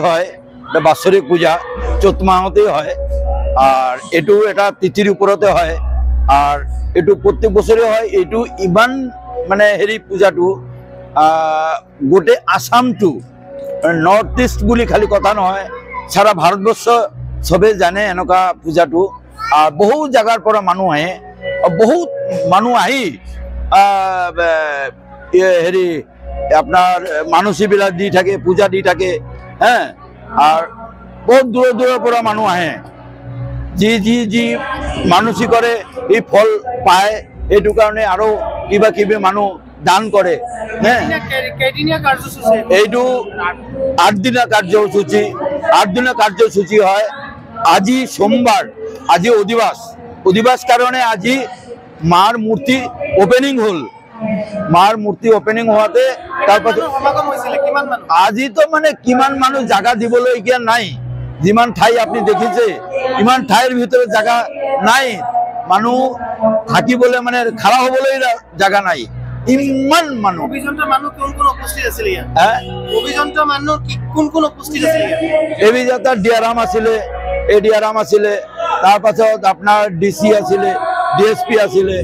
হয়, এটা বাৎসরিক পূজা চৈত মাহতেই হয়। আর এটু এটা তিথির উপরতে হয়, আর এটু প্রত্যেক বছরে হয়। এটু ইমান মানে হেৰি পূজাটো গোটে আসামটো নৰ্থ ইস্ট বুলি খালি কথা নহয়, সাৰা ভাৰতবৰ্ষ সবে জানে এনেকুৱা পূজাটো। আৰ বহু জায়গাৰ পৰা মানুহ আহে, বহুত মানুহ আহি হেৰি আপনাৰ মানসীবিলাক দি থাকে, পূজা দি থাকে। হ্যাঁ, আৰ বহুত দূৰৰ দূৰৰ পৰা মানুহ আহে, যি যি যি মানসী কৰে এই ফল পায়। এইটো কাৰণে আৰু কিবা কিবি মানুহ দান কৰে। হ্যাঁ, এইটো 8 দিনৰ কাৰ্যসূচী, 8 দিনৰ কাৰ্যসূচী হয়। আজি সোমবার, আজি অধিবাস কারণে আজি মার মূর্তি ওপেনিং হল। মার মূর্তি ওপেনিং হওয়াতে তারপর আজি তো মানে কিমান মানুষ জায়গা দিবলৈ গিয়া নাই। যিমান ঠাই আপনি দেখিছে ইমান ঠাইৰ ভিতরে জায়গা নাই, মানুহ থাকিবলৈ মানে খাড়া হবলৈ জায়গা নাই, ইমান মানুহ। অভিযন্ত্র মানুহ কোন কোন উপস্থিত আছিল ইয়াত? অভিযন্ত্র মানুহ কোন কোন উপস্থিত আছিল ইয়াত? অভিযন্ত্র ডিয়ারাম আছিলে, এডিয়ারাম আছিলে, তার পাছত আপনার ডিসি আছিলে, ডিএসপি আছিলে,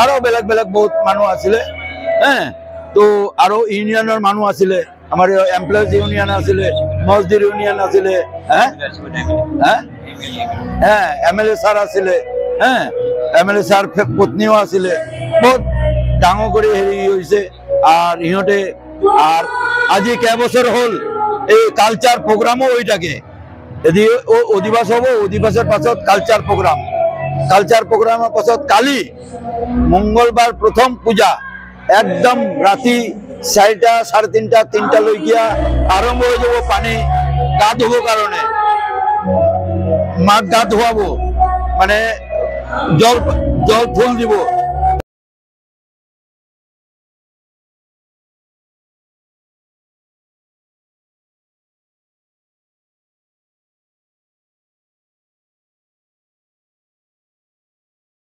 আরো বেলেগ বেলেগ বহুত মানুহ আছিলে। হ্যাঁ, তো আরো ইউনিয়নের মানুহ আছিলে, আমার এমপ্লয়িজ ইউনিয়ন আছিলে, মজদুর ইউনিয়ন আছিলে। হ্যাঁ হ্যাঁ, এমএলএ স্যার আছিলে। হ্যাঁ, এমএলএ স্যার পত্নীও আছিলে। বহুত ডাঙৰ কৰি হেৰি হৈছে। আর ইহঁতে আর আজি কেবছর হল এই কালচার প্রোগ্রামও হয়ে থাকে। যদি অধিবাস হব, অধিবাসের পাছত কালচার প্রোগ্রাম, কালচার প্রোগ্রামের পাছত কালি মঙ্গলবার প্রথম পূজা একদম রাতি 4টা 3:30 3টা লৈকিয়া আরম্ভ হয়ে যাব। পানি গা ধুব কারণে মাক গা ধোয়াবো, মানে জল ফুল দিব।